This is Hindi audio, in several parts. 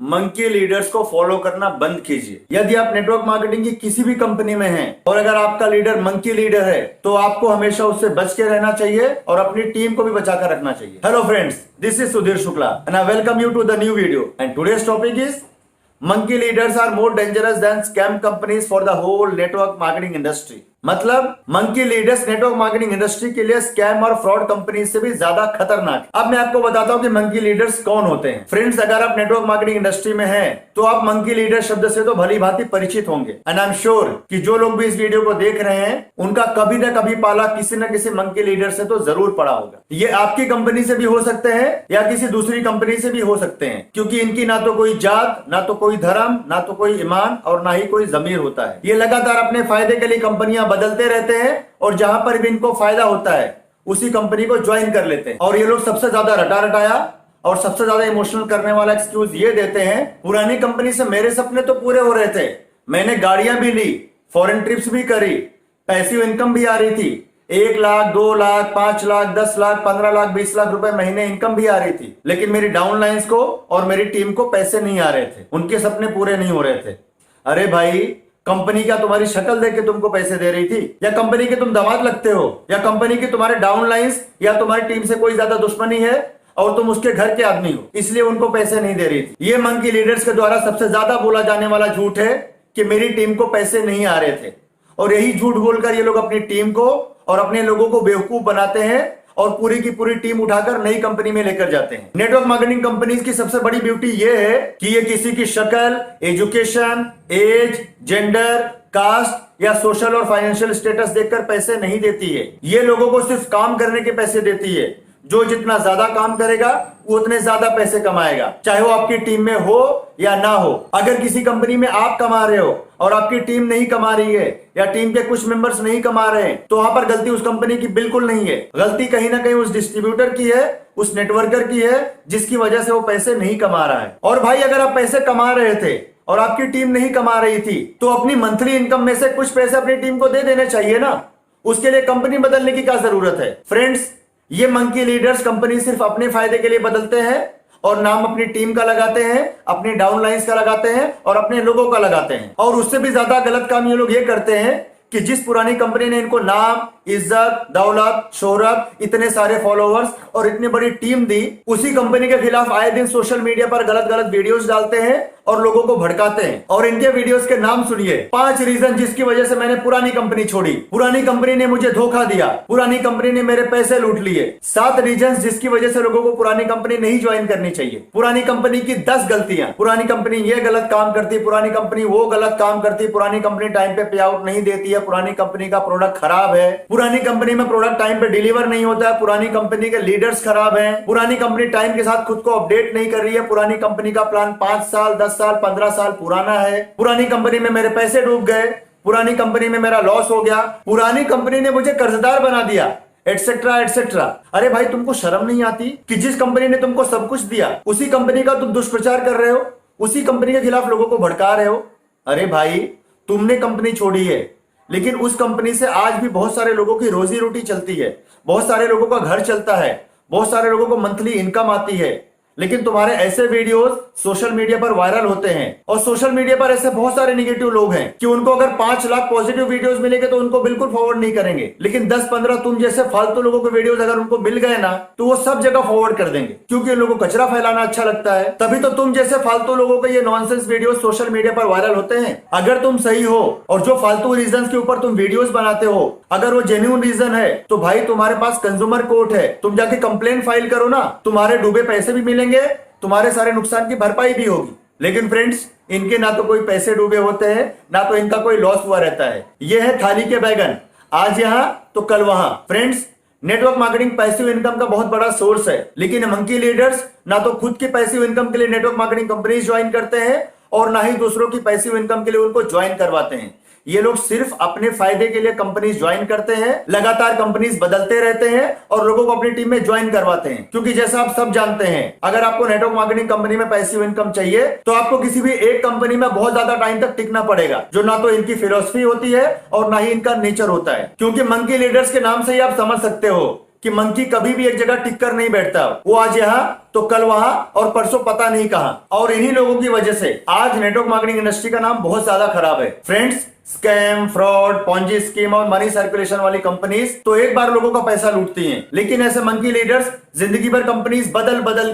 मंकी लीडर्स को फॉलो करना बंद कीजिए। यदि आप नेटवर्क मार्केटिंग की किसी भी कंपनी में हैं और अगर आपका लीडर मंकी लीडर है तो आपको हमेशा उससे बच के रहना चाहिए और अपनी टीम को भी बचाकर रखना चाहिए। Hello friends, this is Sudhir Shukla and I welcome you to the new video and today's topic is monkey leaders are more dangerous than scam companies for the whole network marketing industry. मतलब monkey leaders network marketing industry के लिए स्कैम और फ्रॉड कंपनी से भी ज्यादा खतरनाक। अब मैं आपको बताता हूं कि मंकी लीडर्स कौन होते हैं। फ्रेंड्स, अगर आप नेटवर्क मार्केटिंग इंडस्ट्री में हैं तो आप मंकी लीडर शब्द से तो भली भांति परिचित होंगे एंड आई एम श्योर कि जो लोग भी इस वीडियो को देख रहे हैं उनका कभी ना कभी पाला किसी न किसी मंकी लीडर से तो जरूर पड़ा होगा। ये आपकी कंपनी से भी हो सकते हैं या किसी दूसरी कंपनी से भी हो सकते हैं, क्योंकि इनकी ना तो कोई जात, ना तो कोई धर्म, ना तो कोई ईमान और ना ही कोई जमीर होता है। ये लगातार अपने फायदे के लिए कंपनियां बदलते रहते हैं और जहां पर भी इनको फायदा होता है उसी कंपनी को ज्वाइन कर लेते हैं। और ये लोग सबसे ज्यादा रटा रटाया और सबसे ज्यादा इमोशनल करने वाला एक्सक्यूज ये देते हैं, पुरानी कंपनी से मेरे सपने तो पूरे हो रहे थे, मैंने गाड़ियां भी ली, फॉरेन ट्रिप्स भी करी, पैसिव इनकम भी आ रही थी, 1 लाख 2 लाख 5 लाख 10 लाख 15 लाख 20 लाख रुपए महीने इनकम भी आ रही थी, लेकिन मेरी डाउनलाइंस को और मेरी टीम को पैसे नहीं आ रहे थे, उनके सपने पूरे नहीं हो रहे थे। अरे भाई, कंपनी क्या तुम्हारी शक्ल देख के तुमको पैसे दे रही थी, या कंपनी के तुम दामाद लगते हो, या कंपनी की तुम्हारे डाउनलाइंस या तुम्हारी टीम से कोई ज्यादा दुश्मनी है और तुम उसके घर के आदमी हो इसलिए उनको पैसे नहीं दे रही थी। ये मंकी लीडर्स के द्वारा सबसे ज्यादा बोला जाने वाला झूठ है कि मेरी टीम को पैसे नहीं आ रहे थे, और यही झूठ बोलकर ये लोग अपनी टीम को और अपने लोगों को बेवकूफ बनाते हैं और पूरी की पूरी टीम उठाकर नई कंपनी में लेकर जाते हैं। नेटवर्क मार्केटिंग कंपनीज की सबसे बड़ी ब्यूटी ये है कि ये किसी की शक्ल, एजुकेशन, एज, जेंडर, कास्ट या सोशल और फाइनेंशियल स्टेटस देखकर पैसे नहीं देती है। ये लोगों को सिर्फ काम करने के पैसे देती है। जो जितना ज्यादा काम करेगा वो उतने ज्यादा पैसे कमाएगा, चाहे वो आपकी टीम में हो या ना हो। अगर किसी कंपनी में आप कमा रहे हो और आपकी टीम नहीं कमा रही है या टीम के कुछ मेंबर्स नहीं कमा रहे हैं तो वहां पर गलती उस कंपनी की बिल्कुल नहीं है। गलती कहीं ना कहीं उस डिस्ट्रीब्यूटर की है, उस नेटवर्कर की है, जिसकी वजह से वो पैसे नहीं कमा रहा है। और भाई, अगर आप पैसे कमा रहे थे और आपकी टीम नहीं कमा रही थी तो अपनी मंथली इनकम में से कुछ पैसे अपनी टीम को दे देने चाहिए ना। उसके लिए कंपनी बदलने की क्या जरूरत है। फ्रेंड्स, ये मंकी लीडर्स कंपनी सिर्फ अपने फायदे के लिए बदलते हैं और नाम अपनी टीम का लगाते हैं, अपनी डाउनलाइंस का लगाते हैं और अपने लोगों का लगाते हैं। और उससे भी ज्यादा गलत काम ये लोग ये करते हैं कि जिस पुरानी कंपनी ने इनको नाम, इज्जत, दौलत, शोहरत, इतने सारे फॉलोअर्स और इतनी बड़ी टीम दी, उसी कंपनी के खिलाफ आए दिन सोशल मीडिया पर गलत गलत वीडियोस डालते हैं और लोगों को भड़काते हैं। और इनके वीडियोस के नाम सुनिए, 5 रीजन जिसकी वजह से मैंने पुरानी कंपनी छोड़ी, पुरानी कंपनी ने मुझे धोखा दिया, पुरानी कंपनी ने मेरे पैसे लूट लिए, 7 रीजन जिसकी वजह से लोगों को पुरानी कंपनी नहीं ज्वाइन करनी चाहिए, पुरानी कंपनी की 10 गलतियां, पुरानी कंपनी ये गलत काम करती, पुरानी कंपनी वो गलत काम करती, पुरानी कंपनी टाइम पे पे आउट नहीं देती है, पुरानी कंपनी का प्रोडक्ट खराब है, पुरानी कंपनी में प्रोडक्ट टाइम पे डिलीवर नहीं होता है, पुरानी कंपनी के लीडर्स खराब हैं, पुरानी कंपनी टाइम के साथ खुद को अपडेट नहीं कर रही है, पुरानी कंपनी का प्लान 5 साल 10 साल 15 साल पुराना है, पुरानी कंपनी में मेरे पैसे डूब गए, पुरानी कंपनी में मेरा लॉस हो गया, पुरानी कंपनी ने मुझे कर्जदार बना दिया, एटसेट्रा एटसेट्रा। अरे भाई, तुमको शर्म नहीं आती कि जिस कंपनी ने तुमको सब कुछ दिया उसी कंपनी का तुम दुष्प्रचार कर रहे हो, उसी कंपनी के खिलाफ लोगों को भड़का रहे हो। अरे भाई, तुमने कंपनी छोड़ी है लेकिन उस कंपनी से आज भी बहुत सारे लोगों की रोजी रोटी चलती है, बहुत सारे लोगों का घर चलता है, बहुत सारे लोगों को मंथली इनकम आती है, लेकिन तुम्हारे ऐसे वीडियोस सोशल मीडिया पर वायरल होते हैं। और सोशल मीडिया पर ऐसे बहुत सारे निगेटिव लोग हैं कि उनको अगर 5 लाख पॉजिटिव वीडियोस मिलेंगे तो उनको बिल्कुल फॉरवर्ड नहीं करेंगे, लेकिन 10-15 तुम जैसे फालतू लोगों के वीडियोस अगर उनको मिल गए ना तो वो सब जगह फॉरवर्ड कर देंगे, क्योंकि उन लोगों को कचरा फैलाना अच्छा लगता है। तभी तो तुम जैसे फालतू लोगों के ये नॉनसेंस वीडियो सोशल मीडिया पर वायरल होते हैं। अगर तुम सही हो और जो फालतू रीजन के ऊपर तुम वीडियोस बनाते हो अगर वो जेन्युइन रीजन है तो भाई तुम्हारे पास कंज्यूमर कोर्ट है, तुम जाके कंप्लेन फाइल करो ना, तुम्हारे डूबे पैसे भी मिलेंगे, तुम्हारे सारे नुकसान की भरपाई भी होगी। लेकिन फ्रेंड्स, इनके ना तो कोई पैसे डूबे होते हैं ना तो इनका कोई लॉस हुआ रहता है। ये है थाली के बैगन, आज यहां तो कल वहां। Friends, network marketing passive income का बहुत बड़ा सोर्स है, लेकिन मंकी लीडर्स ना तो खुद की पैसिव इनकम के लिए नेटवर्क मार्केटिंग कंपनीज ज्वाइन करते हैं और ना ही दूसरों की पैसिव इनकम के लिए उनको ज्वाइन करवाते हैं। ये लोग सिर्फ अपने फायदे के लिए कंपनीज ज्वाइन करते हैं, लगातार कंपनीज बदलते रहते हैं और लोगों को अपनी टीम में ज्वाइन करवाते हैं। क्योंकि जैसा आप सब जानते हैं, अगर आपको नेटवर्क मार्केटिंग कंपनी में पैसिव इनकम चाहिए तो आपको किसी भी एक कंपनी में बहुत ज्यादा टाइम तक टिकना पड़ेगा, जो ना तो इनकी फिलॉसफी होती है और ना ही इनका नेचर होता है। क्योंकि मंकी लीडर्स के नाम से ही आप समझ सकते हो कि मंकी कभी भी एक जगह टिक कर नहीं बैठता। वो आज यहाँ तो कल वहां और परसों पता नहीं कहां। और इन्हीं लोगों की वजह से आज नेटवर्क मार्केटिंग इंडस्ट्री का नाम बहुत ज्यादा खराब है। Friends, scam, fraud, Ponzi scheme और मनी सर्कुलेशन वाली कंपनीज तो एक बार लोगों का पैसा लूटती हैं, लेकिन ऐसे मंकी लीडर्स जिंदगी भर कंपनीज बदल बदल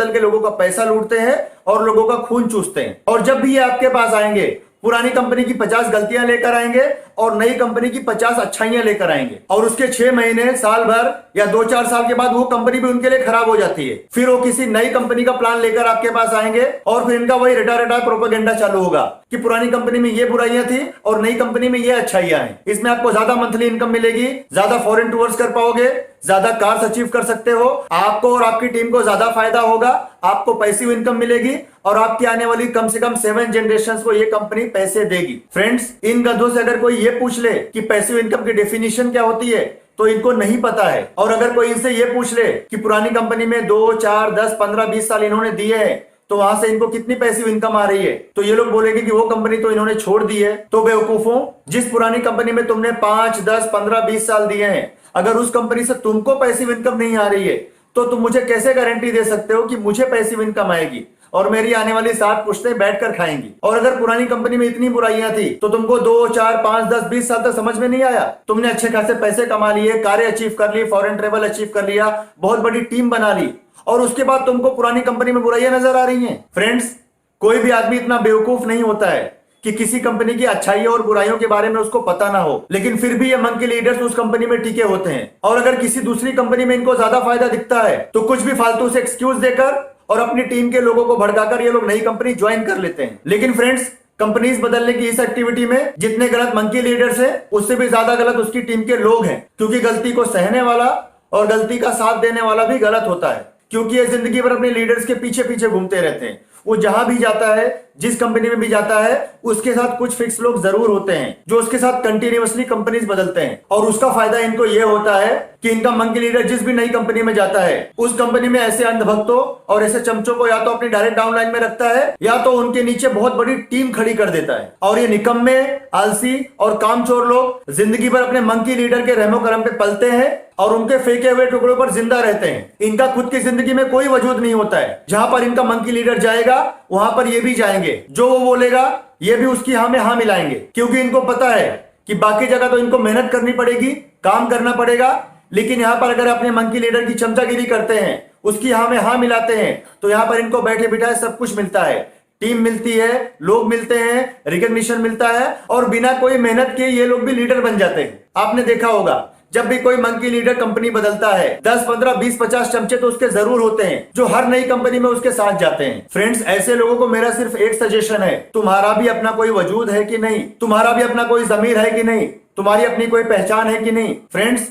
के लोगों का पैसा लूटते हैं और लोगों का खून चूसते हैं। और जब भी ये आपके पास आएंगे, पुरानी कंपनी की 50 गलतियां लेकर आएंगे और नई कंपनी की 50 अच्छाइयां लेकर आएंगे। और उसके 6 महीने, साल भर या 2-4 साल के बाद वो कंपनी भी उनके लिए खराब हो जाती है। फिर वो किसी नई कंपनी का प्लान लेकर आपके पास आएंगे और फिर इनका वही रटा प्रोपेगेंडा चालू होगा कि पुरानी कंपनी में ये बुराइयां थी और नई कंपनी में ये अच्छाइयां हैं। इसमें आपको ज्यादा मंथली इनकम मिलेगी, ज्यादा फॉरेन टूर्स कर पाओगे, ज्यादा कार्स अचीव कर सकते हो, आपको और आपकी टीम को ज्यादा फायदा होगा, आपको पैसिव इनकम मिलेगी और आपकी आने वाली कम से कम 7 जनरेशंस को ये कंपनी पैसे देगी। फ्रेंड्स, इन गधों से अगर कोई ये पूछ ले कि पैसिव इनकम की डेफिनेशन क्या होती है तो इनको नहीं पता है। और अगर कोई इनसे ये पूछ ले कि पुरानी कंपनी में 2, 4, 10, 15, 20 साल इन्होंने दिए हैं तो वहां से इनको कितनी पैसिव इनकम आ रही है, तो ये लोग बोलेंगे कि वो कंपनी तो इन्होंने छोड़ दी है। तो बेवकूफों, जिस पुरानी कंपनी में तुमने 5, 10, 15, 20 साल दिए हैं, अगर उस कंपनी से तुमको पैसिव इनकम नहीं आ रही है तो तुम मुझे कैसे गारंटी दे सकते हो कि मुझे पैसिव इनकम आएगी और मेरी आने वाली 7 पुश्तें बैठकर खाएंगी। और अगर पुरानी कंपनी में इतनी बुराइयां थी तो तुमको 2, 4, 5, 10, 20 साल तक समझ में नहीं आया। तुमने अच्छे खासे पैसे कमा लिए, कार्य अचीव कर ली, फॉरेन ट्रेवल अचीव कर लिया, बहुत बड़ी टीम बना ली और उसके बाद तुमको पुरानी कंपनी में बुराइयां नजर आ रही हैं। फ्रेंड्स, कोई भी आदमी इतना बेवकूफ नहीं होता है कि किसी कंपनी की अच्छाइयों और बुराइयों के बारे में उसको पता ना हो, लेकिन फिर भी ये मंकी लीडर्स उस कंपनी में टिके होते हैं। और अगर किसी दूसरी कंपनी में इनको ज्यादा फायदा दिखता है तो कुछ भी फालतू से एक्सक्यूज देकर और अपनी टीम के लोगों को भड़काकर ये लोग नई कंपनी ज्वाइन कर लेते हैं। लेकिन फ्रेंड्स, कंपनीज बदलने की इस एक्टिविटी में जितने गलत मंकी लीडर्स हैं उससे भी ज्यादा गलत उसकी टीम के लोग हैं, क्योंकि गलती को सहने वाला और गलती का साथ देने वाला भी गलत होता है। क्योंकि ये जिंदगी भर अपने लीडर्स के पीछे पीछे घूमते रहते हैं। वो जहां भी जाता है, जिस कंपनी में भी जाता है, उसके साथ कुछ फिक्स लोग जरूर होते हैं जो उसके साथ कंटिन्यूअसली कंपनीज बदलते हैं। और उसका फायदा इनको ये होता है कि इनका मंकी लीडर जिस भी नई कंपनी में जाता है उस कंपनी में ऐसे अंधभक्तों और ऐसे चमचों को या तो अपनी डायरेक्ट डाउनलाइन में रखता है या तो उनके नीचे बहुत बड़ी टीम खड़ी कर देता है। और ये निकम्मे, आलसी और कामचोर लोग जिंदगी भर अपने मंकी लीडर के रहमो करम पे पलते हैं और उनके फेंके हुए टुकड़ों पर जिंदा रहते हैं। इनका खुद की जिंदगी में कोई वजूद नहीं होता है। जहां पर इनका मंकी लीडर जाएगा वहां पर ये भी जाएंगे, जो वो बोलेगा ये भी उसकी हाँ में हाँ मिलाएंगे, क्योंकि इनको पता है कि बाकी जगह तो इनको मेहनत करनी पड़ेगी, काम करना पड़ेगा, लेकिन यहां पर अगर अपने मंकी लीडर की चमचागिरी करते हैं, उसकी हाँ में हाँ मिलाते हैं, तो यहां पर इनको बैठे बिठाए सब कुछ मिलता है। टीम मिलती है, लोग मिलते हैं, रिकॉग्निशन मिलता है और बिना कोई मेहनत के ये लोग भी लीडर बन जाते हैं। आपने देखा होगा जब भी कोई मंकी लीडर कंपनी बदलता है 10, 15, 20, 50 चमचे तो उसके जरूर होते हैं जो हर नई कंपनी में उसके साथ जाते हैं। फ्रेंड्स, ऐसे लोगों को मेरा सिर्फ एक सजेशन है, तुम्हारा भी अपना कोई वजूद है कि नहीं, तुम्हारा भी अपना कोई जमीर है कि नहीं, तुम्हारी अपनी कोई पहचान है कि नहीं। फ्रेंड्स,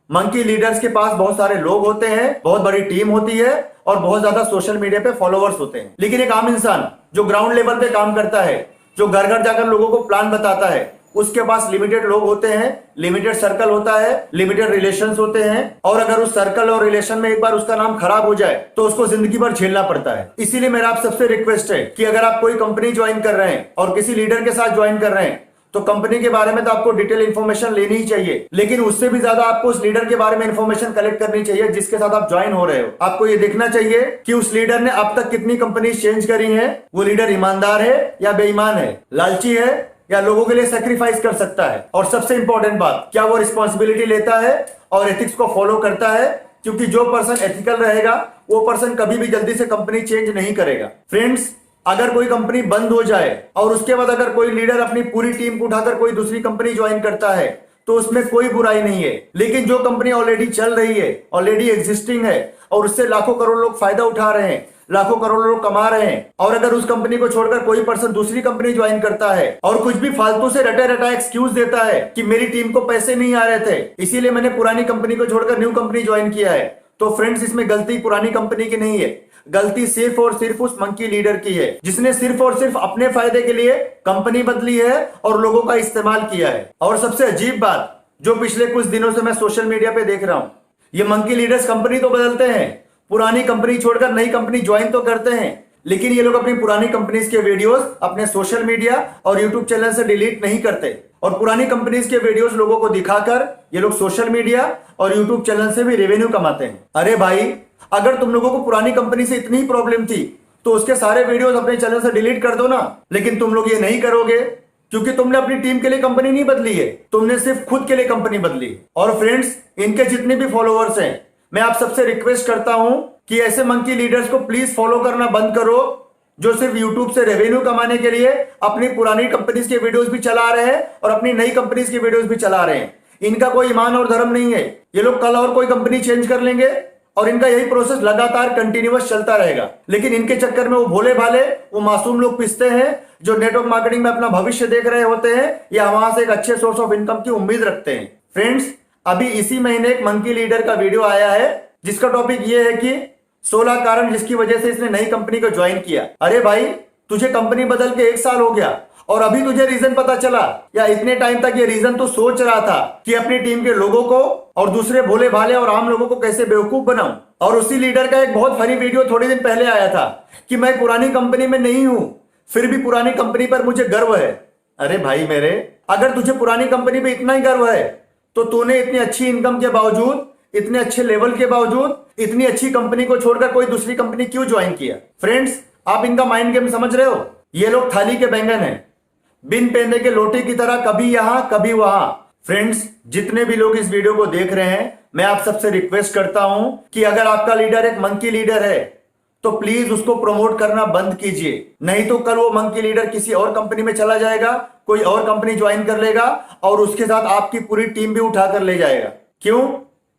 मंकी लीडर्स के पास बहुत सारे लोग होते हैं, बहुत बड़ी टीम होती है और बहुत ज्यादा सोशल मीडिया पे फॉलोवर्स होते हैं, लेकिन एक आम इंसान जो ग्राउंड लेवल पे काम करता है, जो घर घर जाकर लोगों को प्लान बताता है, उसके पास लिमिटेड लोग होते हैं, लिमिटेड सर्कल होता है, लिमिटेड रिलेशंस होते हैं। और अगर उस सर्कल और रिलेशन में एक बार उसका नाम खराब हो जाए तो उसको जिंदगी भर झेलना पड़ता है। इसीलिए मेरा आप सबसे रिक्वेस्ट है कि अगर आप कोई कंपनी ज्वाइन कर रहे हैं और किसी लीडर के साथ ज्वाइन कर रहे हैं तो कंपनी के बारे में तो आपको डिटेल इन्फॉर्मेशन लेनी ही चाहिए, लेकिन उससे भी ज्यादा आपको उस लीडर के बारे में इन्फॉर्मेशन कलेक्ट करनी चाहिए जिसके साथ आप ज्वाइन हो रहे हो। आपको ये देखना चाहिए कि उस लीडर ने अब तक कितनी कंपनी चेंज करी है, वो लीडर ईमानदार है या बेईमान है, लालची है या लोगों के लिए सेक्रीफाइस कर सकता है, और सबसे इंपॉर्टेंट बात, क्या वो रिस्पॉन्सिबिलिटी लेता है और एथिक्स को फॉलो करता है। क्योंकि जो पर्सन एथिकल रहेगा वो पर्सन कभी भी जल्दी से कंपनी चेंज नहीं करेगा। फ्रेंड्स, अगर कोई कंपनी बंद हो जाए और उसके बाद अगर कोई लीडर अपनी पूरी टीम को उठाकर कोई दूसरी कंपनी ज्वाइन करता है तो उसमें कोई बुराई नहीं है, लेकिन जो कंपनी ऑलरेडी चल रही है, ऑलरेडी एग्जिस्टिंग है और उससे लाखों करोड़ लोग फायदा उठा रहे हैं, लाखों करोड़ लोग कमा रहे हैं, और अगर उस कंपनी को छोड़कर कोई पर्सन दूसरी कंपनी ज्वाइन करता है और कुछ भी फालतू से रटा एक्सक्यूज देता है कि मेरी टीम को पैसे नहीं आ रहे थे इसीलिए मैंने पुरानी कंपनी को छोड़कर न्यू कंपनी ज्वाइन किया है, तो फ्रेंड्स, इसमें गलती पुरानी कंपनी की नहीं है, गलती सिर्फ और सिर्फ उस मंकी लीडर की है जिसने सिर्फ और सिर्फ अपने फायदे के लिए कंपनी बदली है और लोगों का इस्तेमाल किया है। और सबसे अजीब बात जो पिछले कुछ दिनों से मैं सोशल मीडिया पे देख रहा हूं, ये मंकी लीडर्स कंपनी तो बदलते हैं, पुरानी कंपनी छोड़कर नई कंपनी ज्वाइन तो करते हैं, लेकिन ये लोग अपनी पुरानी कंपनीज के वीडियोस अपने सोशल मीडिया और यूट्यूब चैनल से डिलीट नहीं करते और पुरानी कंपनीज के वीडियोस लोगों को दिखाकर ये लोग सोशल मीडिया और यूट्यूब चैनल से भी रेवेन्यू कमाते हैं। अरे भाई, अगर तुम लोगों को पुरानी कंपनी से इतनी ही प्रॉब्लम थी तो उसके सारे वीडियोस अपने चैनल से डिलीट कर दो ना। लेकिन तुम लोग ये नहीं करोगे क्योंकि तुमने अपनी टीम के लिए कंपनी नहीं बदली है, तुमने सिर्फ खुद के लिए कंपनी बदली है। और फ्रेंड्स, इनके जितने भी फॉलोअर्स हैं, मैं आप सबसे रिक्वेस्ट करता हूं कि ऐसे मंकी लीडर्स को प्लीज फॉलो करना बंद करो जो सिर्फ यूट्यूब से रेवेन्यू कमाने के लिए अपनी पुरानी कंपनीज के वीडियोस भी चला रहे हैं और अपनी नई कंपनीज के वीडियोस भी चला रहे हैं। इनका कोई ईमान और धर्म नहीं है। ये लोग कल और कोई कंपनी चेंज कर लेंगे और इनका यही प्रोसेस लगातार कंटिन्यूअस चलता रहेगा। लेकिन इनके चक्कर में वो भोले भाले, वो मासूम लोग पिसते हैं जो नेटवर्क मार्केटिंग में अपना भविष्य देख रहे होते हैं या वहां से एक अच्छे सोर्स ऑफ इनकम की उम्मीद रखते हैं। फ्रेंड्स, अभी इसी महीने एक मंकी लीडर का वीडियो आया है जिसका टॉपिक ये है कि 16 कारण जिसकी वजह से इसने नई कंपनी को ज्वाइन किया। अरे भाई, तुझे कंपनी बदल के 1 साल हो गया और अभी तुझे रीजन पता चला, या इतने टाइम तक ये रीजन तो सोच रहा था कि अपनी टीम के लोगों को और दूसरे भोले भाले और आम लोगों को कैसे बेवकूफ बनाऊं। और उसी लीडर का एक बहुत फनी वीडियो थोड़े दिन पहले आया था कि मैं पुरानी कंपनी में नहीं हूं, फिर भी पुरानी कंपनी पर मुझे गर्व है। अरे भाई मेरे, अगर तुझे पुरानी कंपनी पे इतना ही गर्व है तो तूने इतनी अच्छी इनकम के बावजूद, इतने अच्छे लेवल के बावजूद, इतनी अच्छी कंपनी को छोड़कर कोई दूसरी कंपनी क्यों ज्वाइन किया? फ्रेंड्स, आप इनका माइंड गेम समझ रहे हो? ये लोग थाली के बैंगन हैं, बिन पेंदे के लोटे की तरह, कभी यहां कभी वहां। फ्रेंड्स, जितने भी लोग इस वीडियो को देख रहे हैं, मैं आप सबसे रिक्वेस्ट करता हूं कि अगर आपका लीडर एक मंकी लीडर है तो प्लीज उसको प्रमोट करना बंद कीजिए। नहीं तो कल वो मंकी लीडर किसी और कंपनी में चला जाएगा, कोई और कंपनी ज्वाइन कर लेगा और उसके साथ आपकी पूरी टीम भी उठा कर ले जाएगा। क्यों?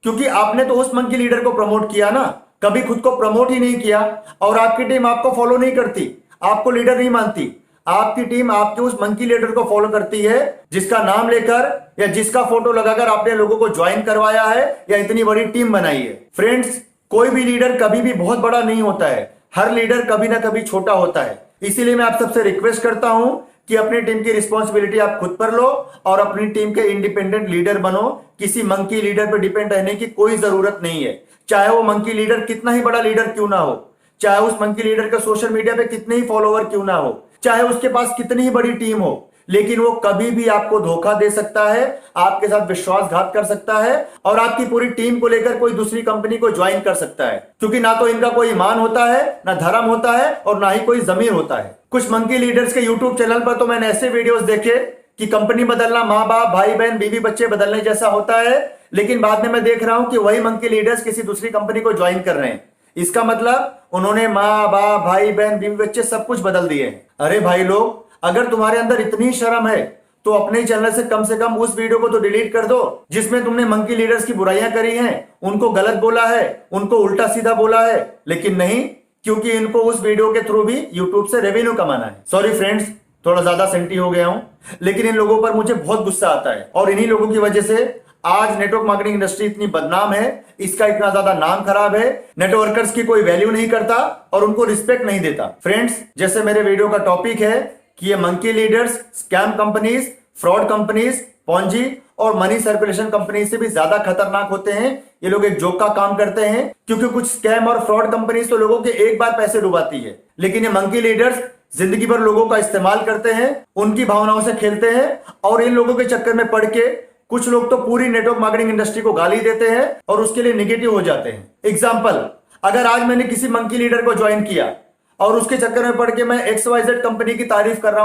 क्योंकि आपने तो उस मंकी लीडर को प्रमोट किया ना, कभी खुद को प्रमोट ही नहीं किया। और आपकी टीम आपको फॉलो नहीं करती, आपको लीडर नहीं मानती। आपकी टीम आपके उस मंकी लीडर को फॉलो करती है जिसका नाम लेकर या जिसका फोटो लगाकर आपने लोगों को ज्वाइन करवाया है या इतनी बड़ी टीम बनाई है। फ्रेंड्स, कोई भी लीडर कभी भी बहुत बड़ा नहीं होता है, हर लीडर कभी ना कभी छोटा होता है। इसीलिए मैं आप सबसे रिक्वेस्ट करता हूं कि अपनी टीम की रिस्पॉन्सिबिलिटी आप खुद पर लो और अपनी टीम के इंडिपेंडेंट लीडर बनो। किसी मंकी लीडर पर डिपेंड रहने की कोई जरूरत नहीं है, चाहे वो मंकी लीडर कितना ही बड़ा लीडर क्यों ना हो, चाहे उस मंकी लीडर का सोशल मीडिया पे कितने ही फॉलोवर क्यों ना हो, चाहे उसके पास कितनी ही बड़ी टीम हो, लेकिन वो कभी भी आपको धोखा दे सकता है, आपके साथ विश्वासघात कर सकता है और आपकी पूरी टीम को लेकर कोई दूसरी कंपनी को ज्वाइन कर सकता है। क्योंकि ना तो इनका कोई ईमान होता है, ना धर्म होता है और ना ही कोई जमीर होता है। कुछ मंकी लीडर्स के यूट्यूब चैनल पर तो मैंने ऐसे वीडियोस देखे कि कंपनी बदलना माँ बाप, भाई बहन, बीवी बच्चे बदलने जैसा होता है, लेकिन बाद में मैं देख रहा हूं कि वही मंकी लीडर्स किसी दूसरी कंपनी को ज्वाइन कर रहे हैं। इसका मतलब उन्होंने माँ बाप, भाई बहन, बीवी बच्चे सब कुछ बदल दिए हैं। अरे भाई लोग, अगर तुम्हारे अंदर इतनी शर्म है तो अपने चैनल से कम उस वीडियो को तो डिलीट कर दो जिसमें तुमने मंकी लीडर्स की बुराइयां करी हैं, उनको गलत बोला है, उनको उल्टा सीधा बोला है। लेकिन नहीं, क्योंकि इनको उस वीडियो के थ्रू भी यूट्यूब से रेवेन्यू कमाना है। सॉरी फ्रेंड्स, थोड़ा ज्यादा सेंटी हो गया हूं, लेकिन इन लोगों पर मुझे बहुत गुस्सा आता है और इन्हीं लोगों की वजह से आज नेटवर्क मार्केटिंग इंडस्ट्री इतनी बदनाम है, इसका इतना ज्यादा नाम खराब है। नेटवर्कर्स की कोई वैल्यू नहीं करता और उनको रिस्पेक्ट नहीं देता। फ्रेंड्स, जैसे मेरे वीडियो का टॉपिक है कि ये monkey leaders scam companies, fraud companies, Ponzi और मनी सर्कुलेशन कंपनी से भी ज्यादा खतरनाक होते हैं। ये लोग एक जोक का काम करते हैं क्योंकि कुछ स्कैम और फ्रॉड कंपनीज तो लोगों के एक बार पैसे डुबाती है, लेकिन ये मंकी लीडर्स जिंदगी भर लोगों का इस्तेमाल करते हैं, उनकी भावनाओं से खेलते हैं और इन लोगों के चक्कर में पड़ के कुछ लोग तो पूरी नेटवर्क मार्केटिंग इंडस्ट्री को गाली देते हैं और उसके लिए निगेटिव हो जाते हैं। एग्जाम्पल, अगर आज मैंने किसी मंकी लीडर को ज्वाइन किया और उसके चक्कर में पड़ के मैं XYZ कंपनी की तारीफ कर रहा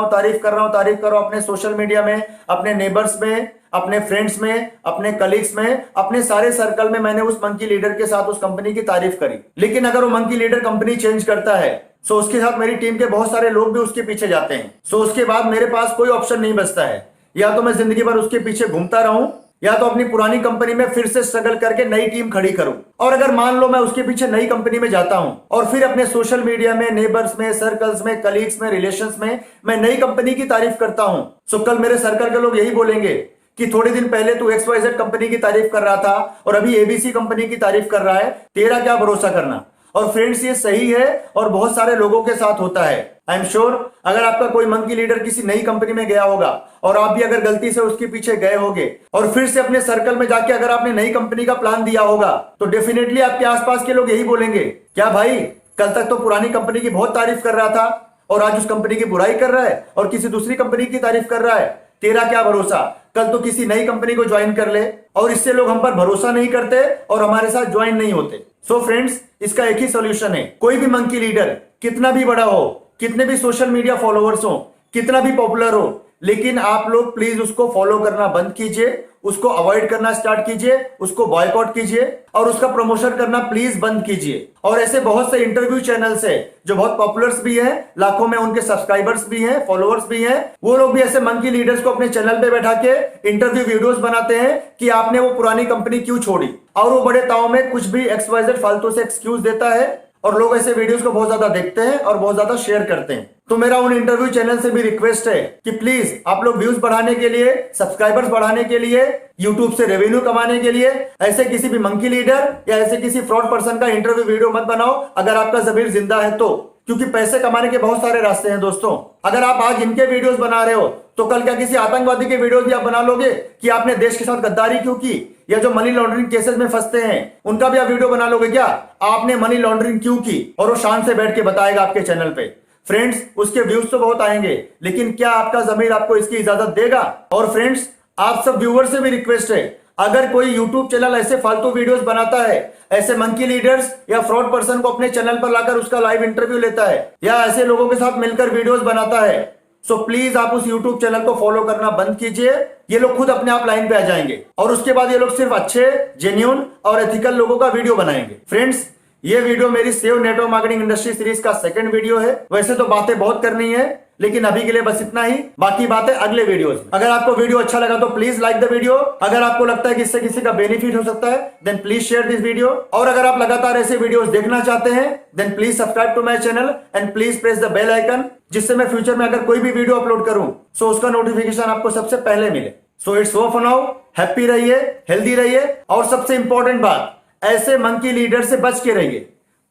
हूं अपने सोशल मीडिया में, अपने नेबर्स में, अपने फ्रेंड्स में, अपने कलीग्स में, अपने सारे सर्कल में मैंने उस मंकी लीडर के साथ उस कंपनी की तारीफ करी। लेकिन अगर वो मंकी लीडर कंपनी चेंज करता है तो उसके साथ मेरी टीम के बहुत सारे लोग भी उसके पीछे जाते हैं। सो उसके बाद मेरे पास कोई ऑप्शन नहीं बचता है, या तो मैं जिंदगी भर उसके पीछे घूमता रहूं या तो अपनी पुरानी कंपनी में फिर से स्ट्रगल करके नई टीम खड़ी करूं। और अगर मान लो मैं उसके पीछे नई कंपनी में जाता हूं और फिर अपने सोशल मीडिया में, नेबर्स में, सर्कल्स में, कलीग्स में, रिलेशंस में मैं नई कंपनी की तारीफ करता हूं, तो कल मेरे सर्कल के लोग यही बोलेंगे कि थोड़े दिन पहले तू XYZ कंपनी की तारीफ कर रहा था और अभी ABC कंपनी की तारीफ कर रहा है, तेरा क्या भरोसा करना। और फ्रेंड्स, ये सही है और बहुत सारे लोगों के साथ होता है। आई एम श्योर अगर आपका कोई मंकी लीडर किसी नई कंपनी में गया होगा और आप भी अगर गलती से उसके पीछे गए होगे और फिर से अपने सर्कल में जाके अगर आपने नई कंपनी का प्लान दिया होगा तो डेफिनेटली आपके आसपास के लोग यही बोलेंगे, क्या भाई कल तक तो पुरानी कंपनी की बहुत तारीफ कर रहा था और आज उस कंपनी की बुराई कर रहा है और किसी दूसरी कंपनी की तारीफ कर रहा है। तेरा क्या भरोसा, कल तो किसी नई कंपनी को ज्वाइन कर ले। और इससे लोग हम पर भरोसा नहीं करते और हमारे साथ ज्वाइन नहीं होते। सो फ्रेंड्स, इसका एक ही सोल्यूशन है। कोई भी मंकी लीडर कितना भी बड़ा हो, कितने भी सोशल मीडिया फॉलोअर्स हो, कितना भी पॉपुलर हो, लेकिन आप लोग प्लीज उसको फॉलो करना बंद कीजिए, उसको अवॉइड करना स्टार्ट कीजिए, उसको बॉयकॉट कीजिए और उसका प्रमोशन करना प्लीज बंद कीजिए। और ऐसे बहुत से इंटरव्यू चैनल्स है जो बहुत पॉपुलर्स भी हैं, लाखों में उनके सब्सक्राइबर्स भी हैं, फॉलोअर्स भी हैं, वो लोग भी ऐसे मंकी लीडर्स को अपने चैनल पे बैठा के इंटरव्यू वीडियोस बनाते हैं कि आपने वो पुरानी कंपनी क्यों छोड़ी। और वो बड़े ताव में कुछ भी XYZ फालतू से एक्सक्यूज देता है और लोग ऐसे वीडियोस को बहुत ज्यादा देखते हैं और बहुत ज्यादा शेयर करते हैं। तो मेरा उन इंटरव्यू चैनल से भी रिक्वेस्ट है कि प्लीज आप लोग व्यूज बढ़ाने के लिए, सब्सक्राइबर्स बढ़ाने के लिए, यूट्यूब से रेवेन्यू कमाने के लिए ऐसे किसी भी मंकी लीडर या ऐसे किसी फ्रॉड पर्सन का इंटरव्यू वीडियो मत बनाओ, अगर आपका जमीर जिंदा है तो। क्योंकि पैसे कमाने के बहुत सारे रास्ते हैं दोस्तों। अगर आप आज इनके वीडियोस बना रहे हो तो कल क्या किसी आतंकवादी के वीडियोस भी आप बना लोगे कि आपने देश के साथ गद्दारी क्यों की, या जो मनी लॉन्ड्रिंग केसेस में फंसते हैं उनका भी आप वीडियो बना लोगे क्या, आपने मनी लॉन्ड्रिंग क्यों की, और वो शान से बैठ के बताएगा आपके चैनल पे। फ्रेंड्स, उसके व्यूज तो बहुत आएंगे, लेकिन क्या आपका जमीर आपको इसकी इजाजत देगा। और फ्रेंड्स, आप सब व्यूअर से भी रिक्वेस्ट है, अगर कोई यूट्यूब चैनल ऐसे फालतू वीडियोस बनाता है, ऐसे मंकी लीडर्स या फ्रॉड पर्सन को अपने चैनल पर लाकर उसका लाइव इंटरव्यू लेता है या ऐसे लोगों के साथ मिलकर वीडियोस बनाता है, सो प्लीज आप उस यूट्यूब चैनल को फॉलो करना बंद कीजिए। ये लोग खुद अपने आप लाइन पे आ जाएंगे और उसके बाद ये लोग सिर्फ अच्छे, जेन्युइन और एथिकल लोगों का वीडियो बनाएंगे। फ्रेंड्स, ये वीडियो मेरी save network marketing industry series का सेकंड वीडियो है। वैसे तो बातें बहुत करनी है, लेकिन अभी के लिए बस इतना ही, बाकी बातें अगले वीडियोस में। अगर आपको वीडियो अच्छा लगा तो प्लीज लाइक द वीडियो। अगर आपको लगता है कि इससे किसी का बेनिफिट हो सकता है then please share this video. और अगर आप लगातार ऐसे वीडियोस देखना चाहते हैं then please subscribe to my channel and please press the bell icon, जिससे मैं फ्यूचर में अगर कोई भी वीडियो अपलोड करूं सो उसका नोटिफिकेशन आपको सबसे पहले मिले। So it's all for now. Happy रहिए, हेल्दी रहिए और सबसे इंपॉर्टेंट बात, ऐसे मंकी लीडर से बच के रहिए।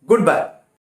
Good bye.